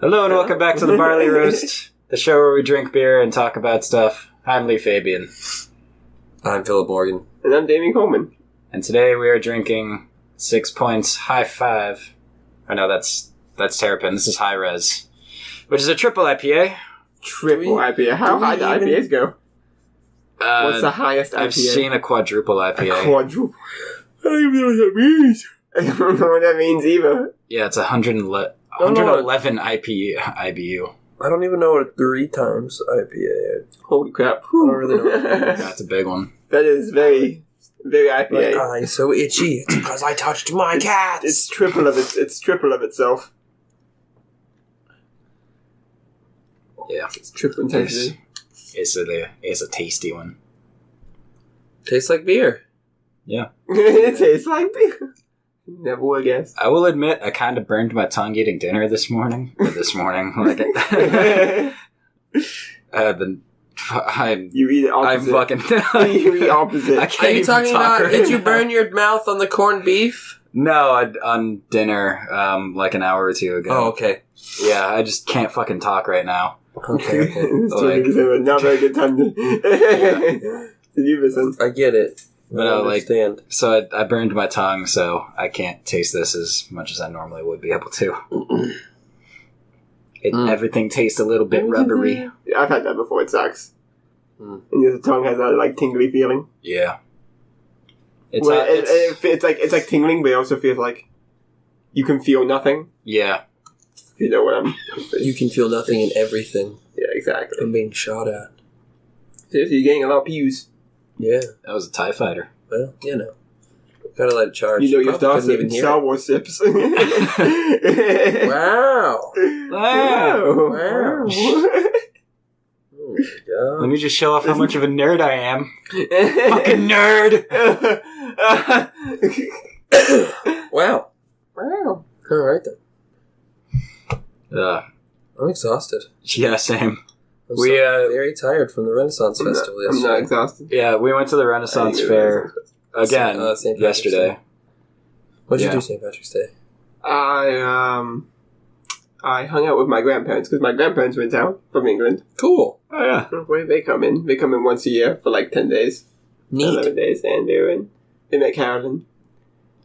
Hello and welcome back to the Barley Roast, the show where we drink beer and talk about stuff. I'm Lee Fabian. I'm Philip Morgan. And I'm Damien Coleman. And today we are drinking Sixpoint's High Five. Oh no, that's Terrapin. This is High Res, which is a triple IPA. Triple IPA. How high do IPAs go? What's the highest IPA? I've seen a quadruple IPA. A quadruple? I don't even know what that means. I don't know what that means either. Yeah, it's 111 IBU. I don't even know what a 3 times IPA is. Holy crap. I don't really know what that means. That's a big one. That is very, very IPA. My eye's so itchy. It's because I touched my cat. It's triple of itself. Yeah. It's triple intensity. It's a tasty one. Tastes like beer. Yeah. It tastes like beer. Never would guess. I will admit, I kind of burned my tongue eating dinner this morning. You eat it opposite. You eat opposite. Are you talking about, did you burn your mouth on the corned beef? No, on dinner, like an hour or two ago. Oh, okay. Yeah, I just can't fucking talk right now. Okay. Not very good time to you listen. I get it. But I understand. So I burned my tongue, so I can't taste this as much as I normally would be able to. Everything tastes a little bit rubbery. Yeah, I've had that before. It sucks. Mm. And your tongue has that like tingly feeling. Yeah. It's like tingling, but it also feels like you can feel nothing. Yeah. You know what I'm... You can feel nothing in everything. Yeah, exactly. I'm being shot at. Seriously, you're getting a lot of pews. Yeah. That was a TIE fighter. Well, you know. Gotta let it charge. You know your Star Wars sips. Wow. Wow. Wow. Oh my god. Let me just show off how much of a nerd I am. Fucking nerd! Wow. Wow. Alright then. I'm I'm exhausted. Yeah, same. I'm We, very tired from the Renaissance Festival I'm yesterday. not exhausted. Yeah, we went to the Renaissance Fair again St. Patrick's yesterday. Day. What did Yeah. you do St. Patrick's Day? I hung out with my grandparents because my grandparents were in town from England. Cool. Oh, yeah. They come in. They come in once a year for like 10 days. Neat. 11 days. And they met Carolyn.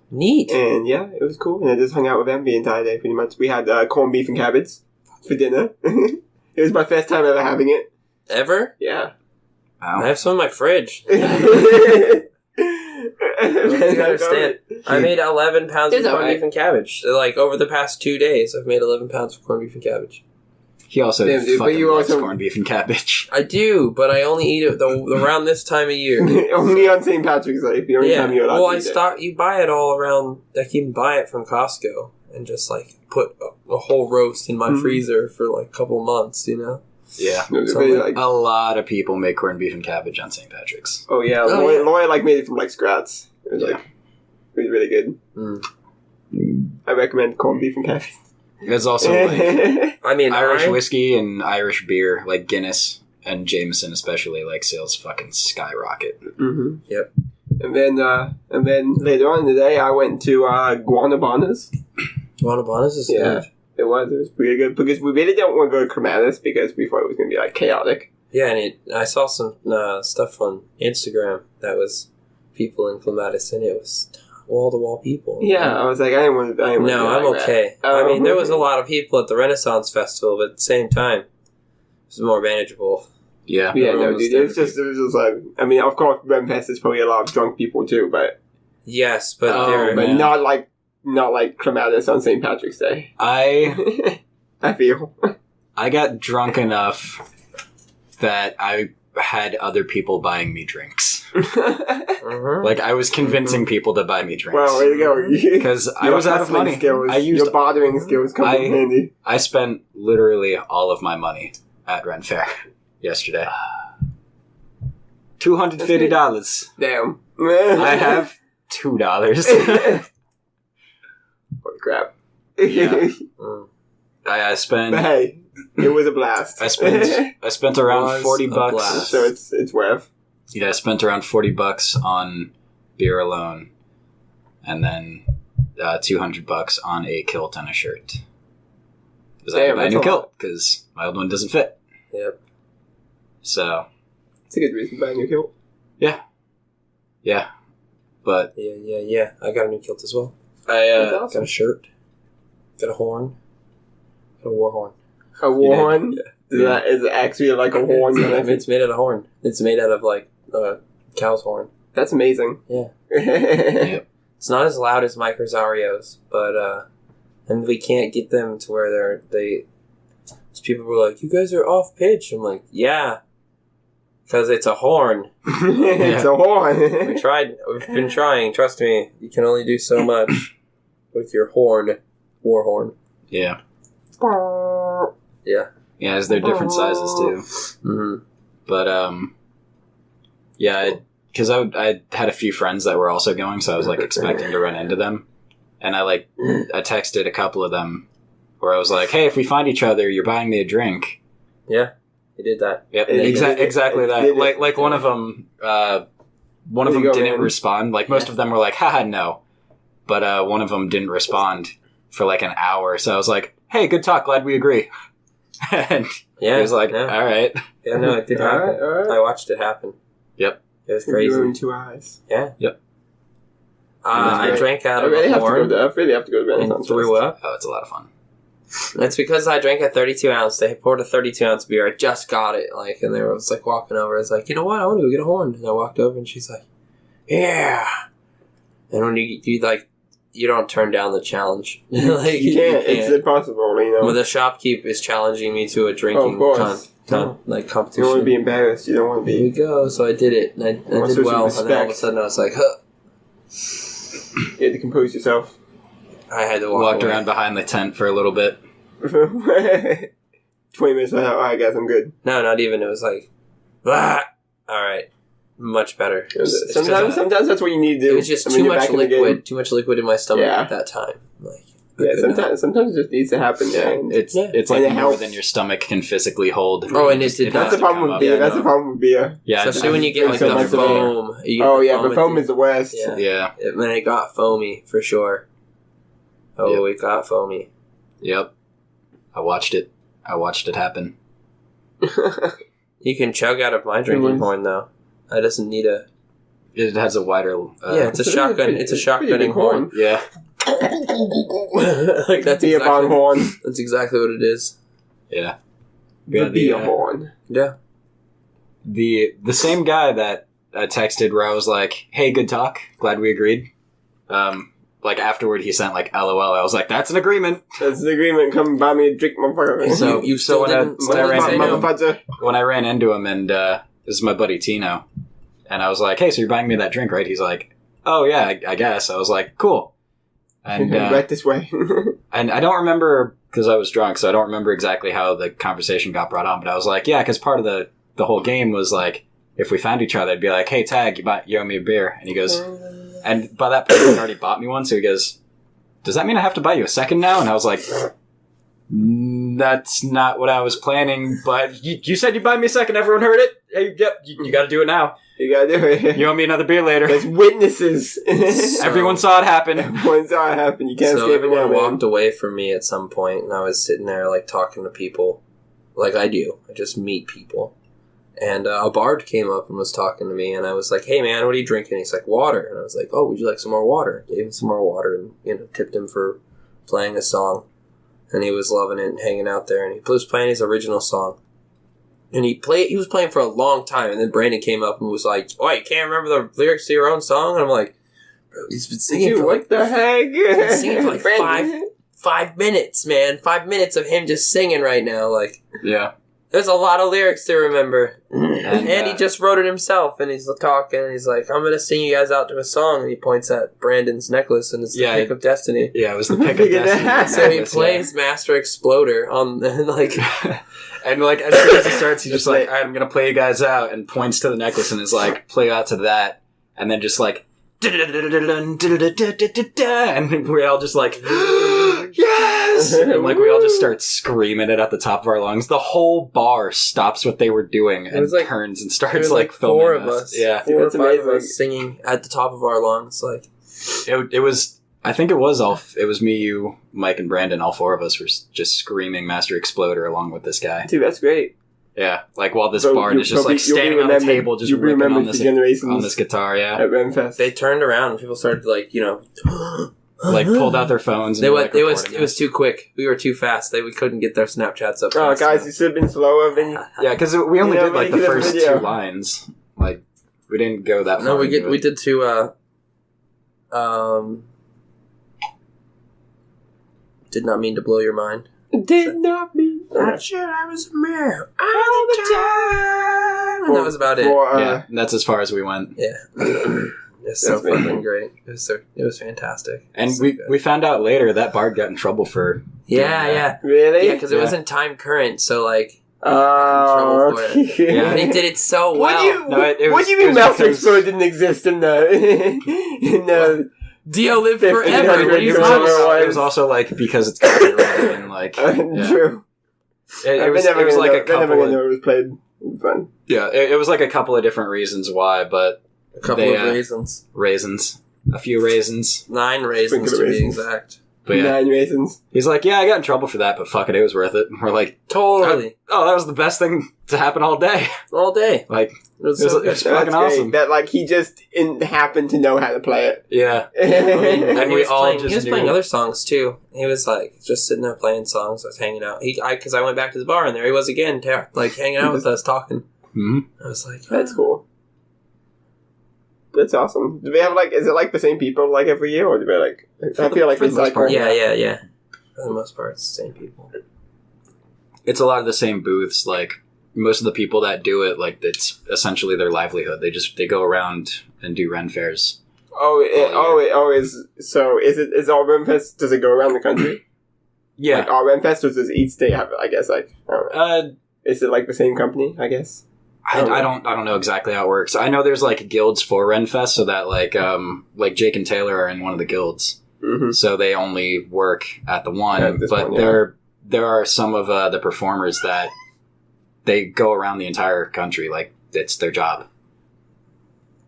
Neat. And yeah, it was cool. And I just hung out with them the entire day pretty much. We had corned beef and cabbage for dinner. It was my first time ever having it. Ever? Yeah. I Wow. have some in my fridge. I don't understand. I made 11 pounds of It's corned alright. beef and cabbage. Like, over the past 2 days, I've made 11 pounds of corned beef and cabbage. He also Damn, dude, but fucking you loves also- corned beef and cabbage. I do, but I only eat it around this time of year. Only on St. Patrick's Day. The only Yeah, time you're allowed well, to eat it. you buy it all around, like, you can buy it from Costco and just, like, put a whole roast in my freezer for, like, a couple months, you know? Yeah. No, So, they, like, A lot of people make corned beef and cabbage on St. Patrick's. oh yeah, Oh, Lloyd, yeah. Lloyd like made it from like scratch. It was Yeah. like it was really good. I recommend corned beef and cabbage. There's also like I mean, Irish whiskey and Irish beer, like Guinness and Jameson especially, like sales fucking skyrocket. Mm-hmm. Yep. And then later on in the day, I went to Guanabanas. Guanabanas is Yeah. good. It was pretty good because we really didn't want to go to Clematis because we thought it was going to be like chaotic. Yeah, and I saw some stuff on Instagram that was people in Clematis, and it was wall-to-wall people. Yeah, I was like, I didn't want to. No, I'm okay. I mean, there was a lot of people at the Renaissance Festival, but at the same time, it was more manageable. Yeah. Yeah, no, Almost dude. It was just like, I mean, of course, Renfest is probably a lot of drunk people too, but Yes, but Oh, man. not like Clematis on St. Patrick's Day. I feel. I got drunk enough that I had other people buying me drinks. Like, I was convincing people to buy me drinks. Well, there you go. Because I was out of money. Your bartering skills come in handy. I spent literally all of my money at Ren Fair yesterday. $250. Damn. I have $2. Holy crap. Yeah. I spent. But hey, it was a blast. I spent around Was $40. a blast. So it's worth. Yeah, I spent around $40 on beer alone, and then $200 on a kilt and a shirt. Because I had to buy a that's new a lot. kilt because my old one doesn't fit. Yep. So, It's a good reason to buy a new kilt. yeah. But Yeah. I got a new kilt as well. That's I awesome. got a shirt. Got a horn. Got a war horn. A war horn? Yeah. Is it actually like a horn? It's made out of horn. It's made out of like cow's horn. That's amazing. Yeah. Yep. It's not as loud as Mike Rosario's, but and we can't get them to where people were like, "You guys are off pitch." I'm like, "Yeah, because it's a horn." It's a horn. We've been trying. Trust me, you can only do so much with your horn, war horn. Yeah. Yeah. Yeah, as they're different sizes too. Mm-hmm. But, yeah, because I had a few friends that were also going, so I was, like, expecting to run into them. And I texted a couple of them where I was like, hey, if we find each other, you're buying me a drink. Yeah, he did that. Yep, And exactly that. did it. Like one of them, didn't respond. Like, most of them were like, haha, no. But one of them didn't respond for, like, an hour. So I was like, hey, good talk, glad we agree. And Yeah, he was like, yeah. all right. Yeah, no, it did happen. All right. I watched it happen. Yep. It was You crazy. in 2 eyes. Yeah. Yep. I That's drank out I of really a have to go horn to. I really have to go to and Renaissance. threw up. Oh, it's a lot of fun. It's because I drank a 32 ounce. They poured a 32 ounce beer. I just got it, and they was like walking over. I was like, you know what? I want to go get a horn. And I walked over, and she's like, yeah. And when you don't turn down the challenge. You can't. It's impossible, Well, the shopkeep is challenging me to a drinking course. competition. You don't want to be embarrassed. You don't want to Here we be. go. So I did it, and I Must did show some well. And then all of a respect. sudden, I was like, huh. You had to compose yourself. I had to walk Walked away. around behind the tent for a little bit. 20 minutes later, I guess I'm good. No, not even. It was like, ah! All right, much better. It's 'cause Sometimes that's what you need to do. it was just I mean, too you're much back in the game. liquid. Too much liquid in my stomach Yeah. at that time. Like, I Yeah, could not. sometimes it just needs to happen. Yeah, and It's Yeah. it's And like it more helps. than your stomach can physically hold. Oh, and it just- did has that's the to problem come with up. beer. Yeah, That's no. the problem with beer. Yeah, Especially when you get like so the much of it. foam. You get Oh the yeah, foam but at foam the- is the worst. Yeah. Yeah. When it got foamy, for sure. Oh, Yep. it got foamy. Yep. I watched it happen. You can chug out of my drinking horn though. It doesn't need a. It has a wider. Yeah, it's a shotgun. It's a shotgunning horn. Yeah. Like that's Beer bong exactly, horn. that's exactly what it is. Yeah. The Yeah, beer the, horn. Yeah. The same guy that I texted where I was like, "Hey, good talk. Glad we agreed." Like afterward, he sent like LOL. I was like, "That's an agreement." That's the agreement. Come buy me a drink, motherfucker. So you still when I- didn't. when I ran say into no? him- Motherfucker. When I ran into him, and this is my buddy Tino, and I was like, "Hey, so you're buying me that drink, right?" He's like, "Oh yeah, I guess." I was like, "Cool." And Right this way. and I don't remember because I was drunk, so I don't remember exactly how the conversation got brought on. But I was like, "Yeah," because part of the whole game was like, if we found each other, I'd be like, "Hey, Tag, you owe me a beer," and he goes, and by that point, he already bought me one, so he goes, "Does that mean I have to buy you a second now?" And I was like, "That's not what I was planning, but you said you'd buy me a second. Everyone heard it. Hey, yep, you got to do it now. You gotta do it. You owe me another beer later." There's witnesses. Everyone saw it happen. Everyone saw it happen. You can't So escape it now, everyone man. walked away from me at some point, and I was sitting there like talking to people, like I do. I just meet people, and a bard came up and was talking to me, and I was like, "Hey man, what are you drinking?" He's like, "Water," and I was like, "Oh, would you like some more water?" Gave him some more water, and tipped him for playing a song, and he was loving it and hanging out there, and he was playing his original song. And he was playing for a long time, and then Brandon came up and was like, "Oh, you can't remember the lyrics to your own song?" And I'm like, "Bro, he's been singing Dude, for what like the heck? been singing for like Brandon. 5 minutes, man. 5 minutes of him just singing right now. Like, Yeah. there's a lot of lyrics to remember." And, And he just wrote it himself, and he's talking, and he's like, "I'm gonna sing you guys out to a song," and he points at Brandon's necklace, and it's the Yeah, Pick of Destiny. Yeah, it was the pick of Pick of destiny. Destiny. So he Necklace, plays Master Exploder on, and like, And like as soon as he starts, he's just like, "All right, I'm gonna play you guys out," and points to the necklace and is like, "Play out to that," and then just like, and we all just like, yes, and like we all just start screaming it at the top of our lungs. The whole bar stops what they were doing and was like- turns and there starts was like like filming 4 of us. us. Yeah, 4 or That's 5 of amazing. us singing at the top of our lungs. Like, it was I think it was me, you, Mike, and Brandon. All four of us were just screaming Master Exploder along with this guy. Dude, that's great. Yeah, like while this bard is just like standing on the table, just ripping on this guitar. Yeah, at Renfest. They turned around and people started like like pulled out their phones. And it was too quick. We were too fast. We couldn't get their Snapchats up. Oh, guys, you should have been slower. Yeah, because we only did like the first 2 lines. Like we didn't go that far. No, we did 2. Did not mean to blow your mind. Did not mean. Not sure I was a mirror all the time. And that was about it. Yeah, that's as far as we went. Yeah. It's so fucking great. It was fantastic. And we found out later that bard got in trouble for. Yeah. Really? Yeah, because it wasn't time current, so like. Oh, yeah. And he did it so well. What do you mean Master Exploder didn't exist in the Dio lived forever. It was also like because it's copyrighted and like true. It was like a couple. It was played fun. Yeah, it was like a couple of different reasons why, but a couple of raisins, a few raisins, 9 raisins to be exact. But 9 raisins. He's like, yeah, I got in trouble for that, but fuck it, it was worth it. And we're like, totally. Oh, that was the best thing to happen all day. All day. Like, it was fucking awesome. That like he just happened to know how to play it. Yeah. And he was playing other songs too. He was like just sitting there playing songs. I was hanging out. Because I went back to the bar and there he was again, like hanging out with us, talking. Mm-hmm. I was like, that's cool. That's awesome. Do they have is it like the same people like every year, or do they like? I feel like for it's the most like part, yeah. For the most part, it's the same people. It's a lot of the same booths. Like most of the people that do it, like it's essentially their livelihood. They go around and do Ren fairs. Is all Ren Fest? Does it go around the country? Yeah. Like all Ren Fest, or does each state have it? I guess is it like the same company? I guess. I don't know exactly how it works. I know there's like guilds for Renfest, so that like Jake and Taylor are in one of the guilds, so they only work at the one. But there are some of the performers that they go around the entire country, like it's their job.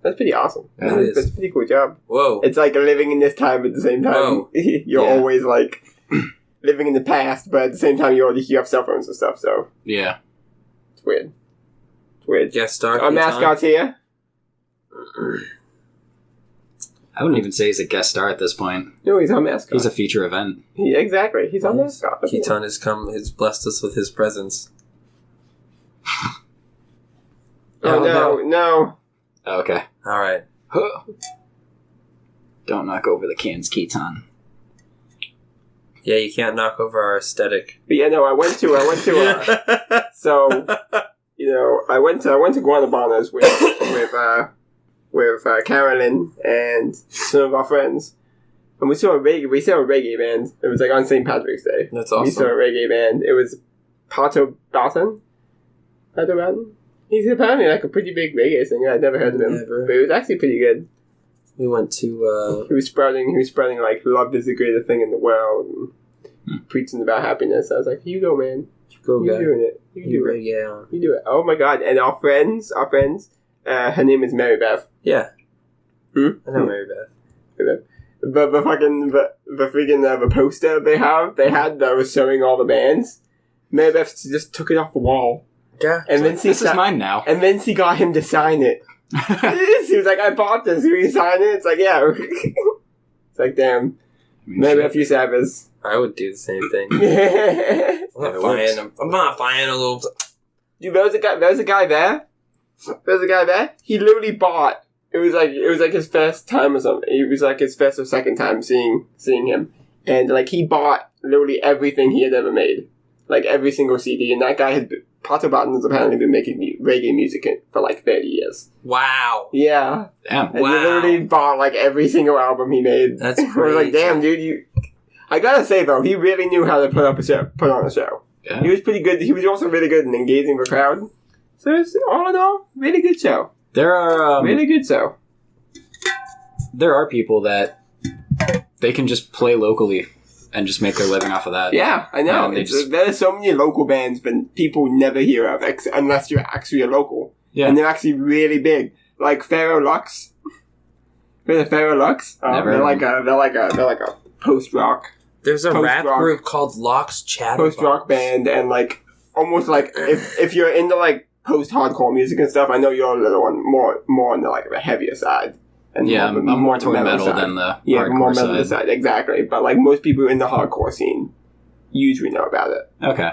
That's pretty awesome. That's a pretty cool job. Whoa! It's like living in this time at the same time. You're always like living in the past, but at the same time you have cell phones and stuff. So yeah, it's weird. Weird. Guest star. Our mascot's here. I wouldn't even say he's a guest star at this point. No, he's our mascot. He's a feature event. Yeah, exactly. He's our mascot. Keaton has blessed us with his presence. No. Oh, okay. All right. Don't knock over the cans, Keaton. Yeah, you can't knock over our aesthetic. But yeah, no, I went to so. I went to Guanabanas with Carolyn and some of our friends, and we saw a reggae band. It was like on St. Patrick's Day. That's awesome. We saw a reggae band. It was Pato Batten. He's apparently like a pretty big reggae singer. I'd never heard of him, but it was actually pretty good. We went to. He was spreading like love is the greatest thing in the world, and preaching about happiness. I was like, "You go, man." You're doing it. You do it. Oh my god! And our friends. Her name is Mary Beth. Yeah. I know Mary Beth. The poster they had that was showing all the bands. Mary Beth just took it off the wall. Yeah. And then this is mine now. And then she got him to sign it. He was like, "I bought this. Will you sign it?" It's like, yeah. It's like, damn. Mary Beth, you savage. I would do the same thing. I'm not buying a little. Dude, there was a guy there. He literally bought. It was like his first time or something. It was like his first or second time seeing him, and like he bought literally everything he had ever made, like every single CD. And that guy Pato Batten has apparently been making reggae music for like 30 years. Wow. Yeah. Damn. And he literally bought like every single album he made. That's crazy. I was like, damn, dude, I gotta say though, he really knew how to put on a show. Yeah. He was pretty good. He was also really good in engaging the crowd. So it's all in all, really good show. There are really good show. There are people that they can just play locally and just make their living off of that. Yeah, I know. There are so many local bands, but people never hear of unless you're actually a local. Yeah, and they're actually really big, like Pharaoh Lux. The Feralux. Never They're heard like a post rock. There's a rap Post-rock. group called Locks Chatterbox. Post rock band, and like almost like if you're into like post hardcore music and stuff, I know you're a little one more on the like the heavier side. And Yeah, I'm more the toward metal side. than the Yeah, more hardcore metal side. side, exactly. But like most people in the hardcore scene usually know about it. Okay.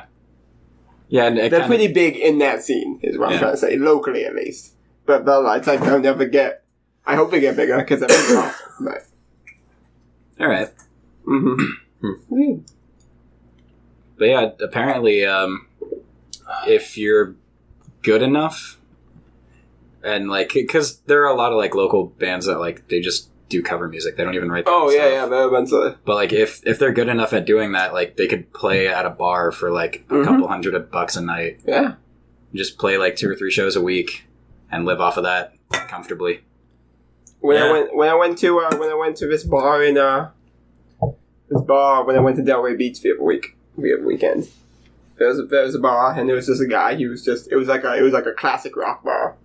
Yeah, and They're pretty big in that scene, is what I'm trying to say, locally at least. But it's like they'll never get. I hope they get bigger because they're pretty awesome. But All right. mm-hmm. But yeah, apparently, if you're good enough, and like, because there are a lot of like local bands that like they just do cover music. They don't even write. Their own stuff. very much so. But like, if they're good enough at doing that, like they could play at a bar for like a couple $100 a night. Yeah. Just play like 2 or 3 shows a week and live off of that comfortably. When I went to this bar when I went to Delray Beach the other weekend. There was a bar, and there was just a guy. It was like a classic rock bar,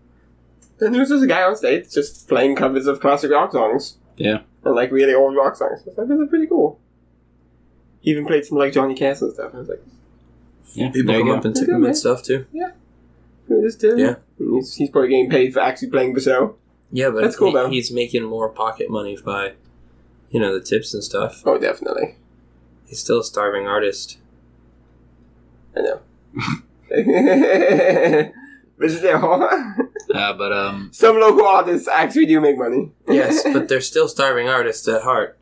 and there was just a guy on stage just playing covers of classic rock songs. Yeah, and like really old rock songs. I was like, this is pretty cool. He even played some like Johnny Cash and stuff. I was like, yeah. People come up and tip him and stuff too. Yeah, yeah. And he's probably getting paid for actually playing the show. Yeah, but that's cool though. He's making more pocket money by, the tips and stuff. Oh, definitely. He's still a starving artist. I know. But still, but some local artists actually do make money. Yes, but they're still starving artists at heart.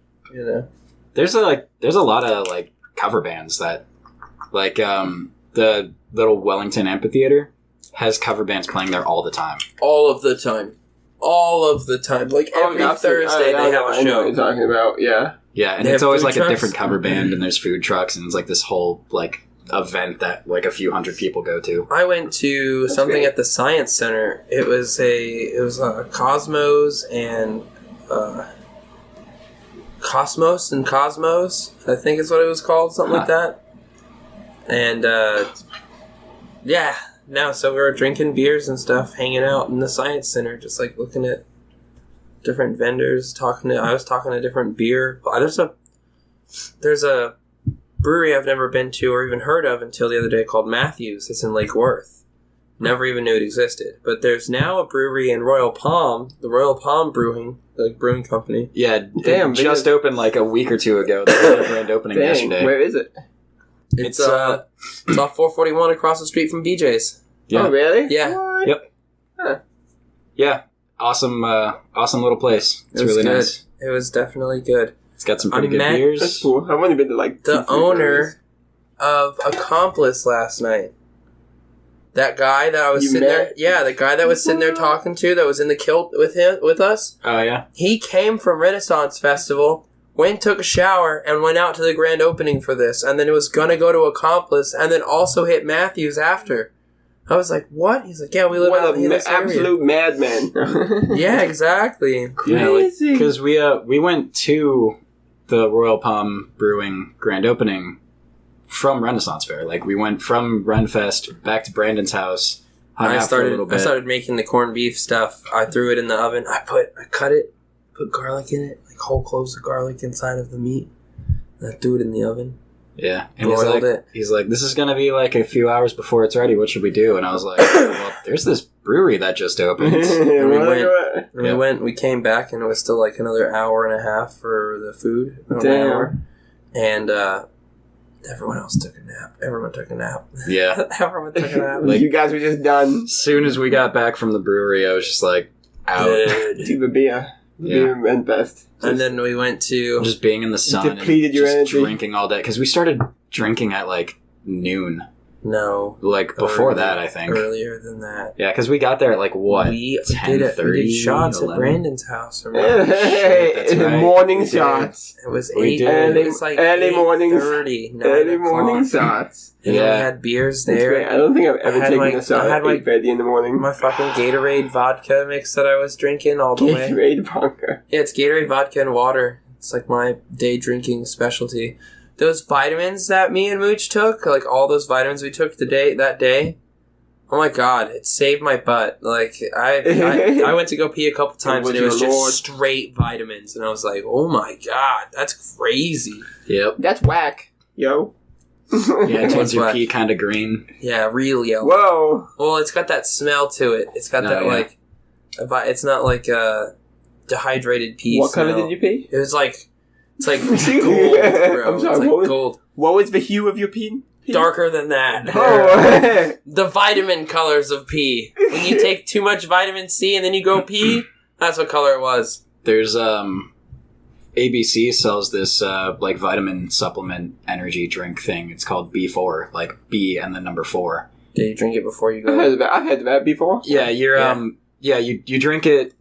there's a lot of like cover bands that, like the little Wellington Amphitheater has cover bands playing there all the time. All of the time. Like every Thursday they have a I know show. what you're talking about, yeah. Yeah, and They it's have always food like trucks? a different cover band, and there's food trucks, and it's like this whole like event that like a few hundred people go to. I went to something great. at the Science Center. It was Cosmos and Cosmos and Cosmos, I think is what it was called, something like that. And so we were drinking beers and stuff, hanging out in the Science Center, just like looking at different vendors, I was talking to different beer. There's a brewery I've never been to or even heard of until the other day called Matthews. It's in Lake Worth. Never even knew it existed. But there's now a brewery in Royal Palm, the Royal Palm Brewing Company. Yeah, Damn, it just opened like a week or two ago. They had a grand opening yesterday. Where is it? It's off 441 across the street from BJ's. Yeah. Oh, really? Yeah. What? Yep. Huh. Yeah, awesome little place. It's It was really good. nice. It was definitely good. It's got some pretty good met- beers. That's cool. I've only been to like The 2-3 owner of Accomplice last night. That guy that I was You sitting there. met? Yeah, the guy that was sitting there talking to, that was in the kilt with us. Oh yeah, He came from Renaissance Festival, went, took a shower, and went out to the grand opening for this, and then it was gonna go to Accomplice, and then also hit Matthews after. I was like, what? He's like, yeah, we live What out in an this area. absolute madman. Yeah, exactly. Crazy. because we went to the Royal Palm Brewing grand opening from Renaissance Fair. Like we went from Renfest back to Brandon's house. Hung I out for a little bit. started making the corned beef stuff. I threw it in the oven. I cut it, put garlic in it, like whole cloves of garlic inside of the meat. And I threw it in the oven. Yeah, and Broiled he's like, this is gonna be like a few hours before it's ready. What should we do? And I was like, well, there's this brewery that just opened. We came back, and it was still like another hour and a half for the food. An Damn. hour. And everyone else took a nap. Everyone took a nap. Yeah. Everyone took a nap. Like- you guys were just done As soon as we got back from the brewery, I was just like, out. Good. to the beer. Yeah. Beer and best. And then we went to... Just being in the sun and Depleted your just energy. drinking all day. Because we started drinking at like noon. No. Like before Earlier- that, I think. Earlier than that. Yeah, because we got there at like what? We 10:30, did shots 11? at Brandon's house. Remember? Hey, that's right. morning We did. shots. It was We 8. did. It was like Early mornings. 8:30, 9 Early o'clock. morning shots. And Yeah. we had beers That's there. great. I don't think I've ever I had taken my- a shot I had at my- 8:30 in the morning. My fucking Gatorade vodka mix that I was drinking all the way. Gatorade vodka. Yeah, it's Gatorade vodka and water. It's like my day drinking specialty. Those vitamins that me and Mooch took, like all those vitamins we took that day, Oh my god, it saved my butt. Like, I went to go pee a couple times and it was just straight vitamins. And I was like, oh my god, that's crazy. Yep. That's whack, yo. Yeah, it turns your pee kind of green. Yeah, real yellow. Whoa. Well, it's got that smell to it. It's got that, like, it's not like dehydrated pee What smell. color did you pee? It was like, it's like gold, bro. I'm sorry, it's like gold. What was the hue of your pee? Darker than that. Oh. The vitamin colors of pee. When you take too much vitamin C and then you go pee, that's what color it was. There's ABC sells this like vitamin supplement energy drink thing. It's called B4, like B and the number 4. Did you drink it before you I've go? had that before. Yeah, you drink it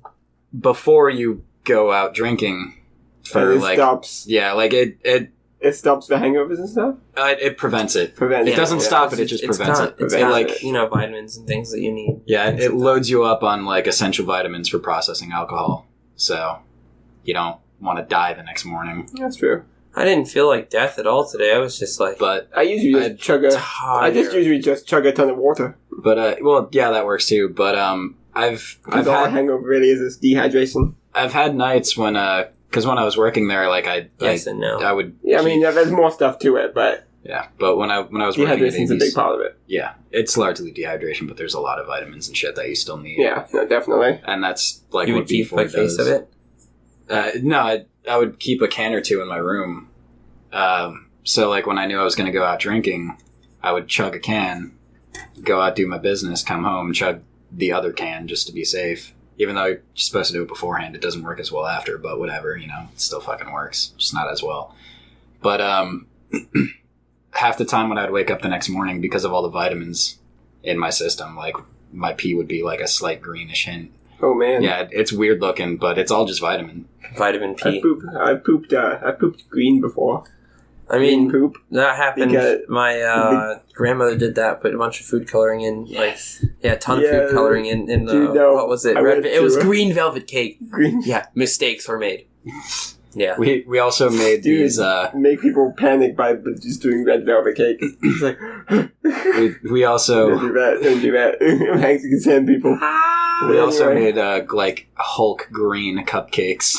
before you go out drinking for and it like stops. Yeah, like it stops the hangovers and stuff. It prevents it. Prevents it doesn't stop it. It just prevents it. It's got, like, vitamins and things that you need. Yeah, it loads you up on like essential vitamins for processing alcohol, so you don't want to die the next morning. That's true. I didn't feel like death at all today. I was just like, but I usually just chug a ton of water. But well, yeah, that works too. But I've had hangover really is this dehydration. I've had nights when because when I was working there, like I would. Yeah, I mean, there's more stuff to it, but yeah. But when I was working at dehydration's a big part of it. Yeah, it's largely dehydration, but there's a lot of vitamins and shit that you still need. Yeah, no, definitely. And that's like you what would keep B4 a case of it. No, I would keep a can or two in my room. So like when I knew I was going to go out drinking, I would chug a can, go out, do my business, come home, chug the other can just to be safe. Even though you're supposed to do it beforehand, it doesn't work as well after, but whatever, it still fucking works. Just not as well. But half the time when I'd wake up the next morning, because of all the vitamins in my system, like my pee would be like a slight greenish hint. Oh man. Yeah, it's weird looking, but it's all just vitamin. Vitamin P. I pooped green before. I mean, green poop. That happened. My grandmother did that, put a bunch of food coloring in, a ton of food coloring in what was it? It was green velvet cake. Green. Yeah, mistakes were made. Yeah. We also made these make people panic by just doing red velvet cake. It's like we also don't do that. Hanks can send people. We also made like Hulk green cupcakes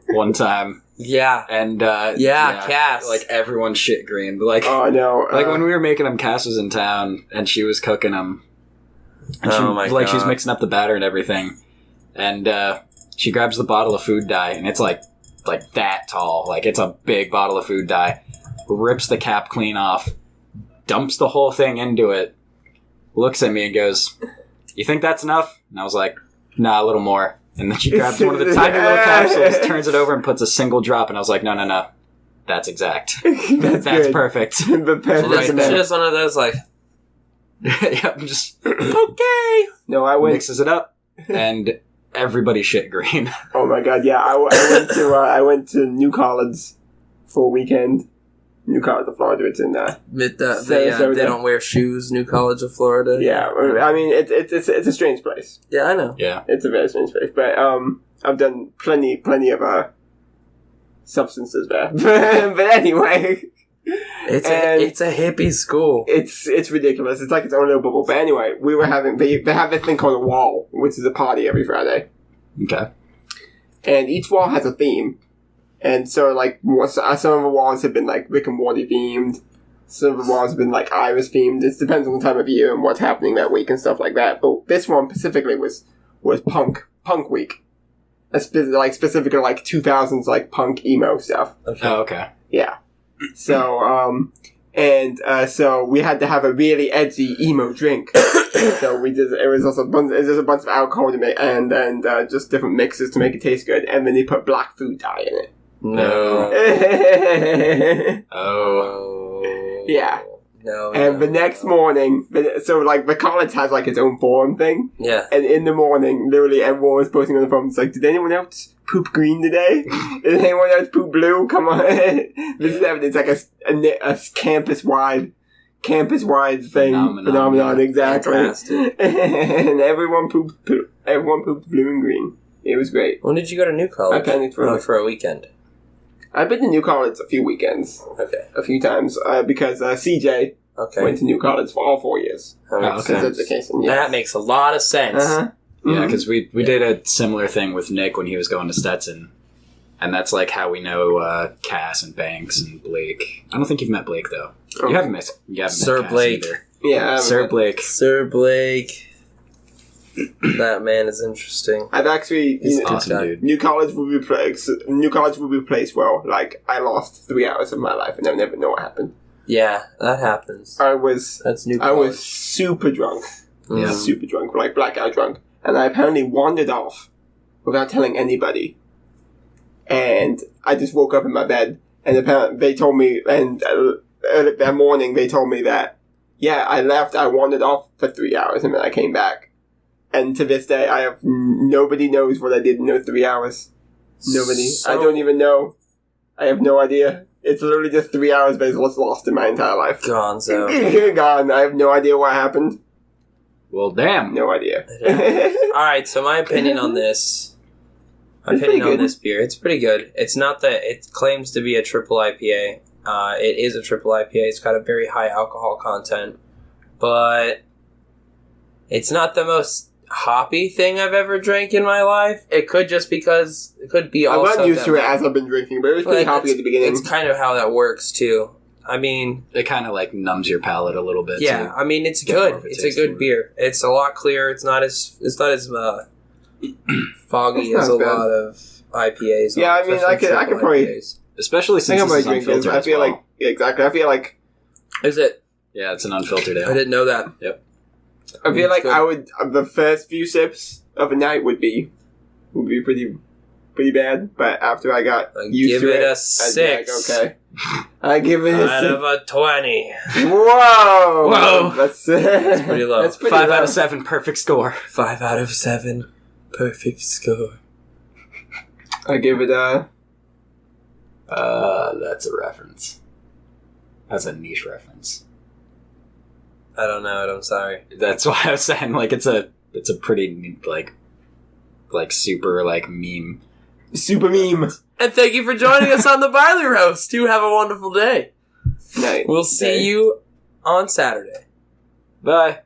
one time. Yeah. And Cass. Like everyone shit green. Like, oh no. Like when we were making them, Cass was in town and she was cooking them. And she was mixing up the batter and everything. And she grabs the bottle of food dye and it's like that tall. Like it's a big bottle of food dye. Rips the cap clean off. Dumps the whole thing into it. Looks at me and goes, "You think that's enough?" And I was like, "Nah, a little more." And then she grabs one of the tiny little capsules, turns it over, and puts a single drop. And I was like, no. That's exact. That's perfect. The perfect. It's just one of those, like... Yep, just... Okay. No, I went... Mixes it up, and everybody shit green. Oh my god, yeah. I went to New College for a weekend. New College of Florida. It's in they don't wear shoes. New College of Florida. Yeah, I mean it's a strange place. Yeah, I know. Yeah, it's a very strange place. But I've done plenty of substances there. But anyway, it's a hippie school. It's ridiculous. It's like its own little bubble. But anyway, we were having they have this thing called a wall, which is a party every Friday. Okay. And each wall has a theme. And so, like, some of the walls have been, like, Rick and Morty themed. Some of the walls have been, like, Iris themed. It depends on the time of year and what's happening that week and stuff like that. But this one specifically was punk week. Specifically, like, 2000s, like, punk emo stuff. Okay. Oh, okay. Yeah. So, so we had to have a really edgy emo drink. So it was also a bunch of alcohol to make and just different mixes to make it taste good. And then they put black food dye in it. No. Oh. Yeah. No. And the next morning, so like the college has like its own forum thing. Yeah. And in the morning, literally everyone was posting on the forums like, did anyone else poop green today? Did anyone else poop blue? Come on. This is evidence, like a campus-wide thing. Phenomenon, exactly. And everyone pooped blue and green. It was great. When did you go to New College? I panicked for a weekend. I've been to New College a few weekends. Okay. A few times. Because CJ, Okay. Went to New College for all 4 years. That makes okay. sense. Education, That makes a lot of sense. Uh-huh. Yeah, because we did a similar thing with Nick when he was going to Stetson. And that's like how we know Cass and Banks and Blake. I don't think you've met Blake, though. Oh. You haven't met Sir Cass Blake. either. Yeah. Sir Blake. Sir Blake. That man is interesting. I've actually... He's you know, Awesome, dude. New College will be a place where, like, I lost 3 hours of my life and I never know what happened. Yeah, that happens. That's New I College. was super drunk. Yeah. Super drunk, like blackout drunk. And I apparently wandered off without telling anybody. And I just woke up in my bed, and apparently they told me, and early that morning they told me that, yeah, I left, I wandered off for 3 hours, and then I came back. And to this day, nobody knows what I did in those 3 hours. Nobody. I don't even know. I have no idea. It's literally just 3 hours based what's lost in my entire life. Gonzo. Gone. I have no idea what happened. Well, damn. No idea. Alright, so my opinion on this. It's pretty good. This beer. It's pretty good. It's not that it claims to be a triple IPA. It is a triple IPA. It's got a very high alcohol content. But it's not the most hoppy thing I've ever drank in my life. It could just because it could be I've also gotten used to it as I've been drinking, but it was pretty hoppy at the beginning. It's kind of how that works too. I mean, It kind of like numbs your palate a little bit. yeah. too. I mean, it's Get more good. of a It's a taste good for it. beer. It's a lot clearer. It's not as foggy It's as not a bad. lot of IPAs. Yeah, I mean, I could especially probably- IPAs. Especially I since think I this might is drink this. unfiltered I as feel well. like, yeah, exactly. I feel like Is it? Yeah, it's an unfiltered I ale. didn't know that. I good. I would the first few sips of a night would be pretty bad, but after I got I used give to it it, a I'd 6. be like, okay. I give it a Out 6. of a 20. Whoa! Whoa. That's Pretty low. That's pretty 5 low. out of 7, perfect score. 5 out of 7. Perfect score. I give it a. That's a reference. That's a niche reference. I don't know it. I'm sorry. That's why I was saying like it's a pretty like super like meme. Super meme. And thank you for joining us on the Barley Roast. You have a wonderful day. Night. We'll see Day. you on Saturday. Bye.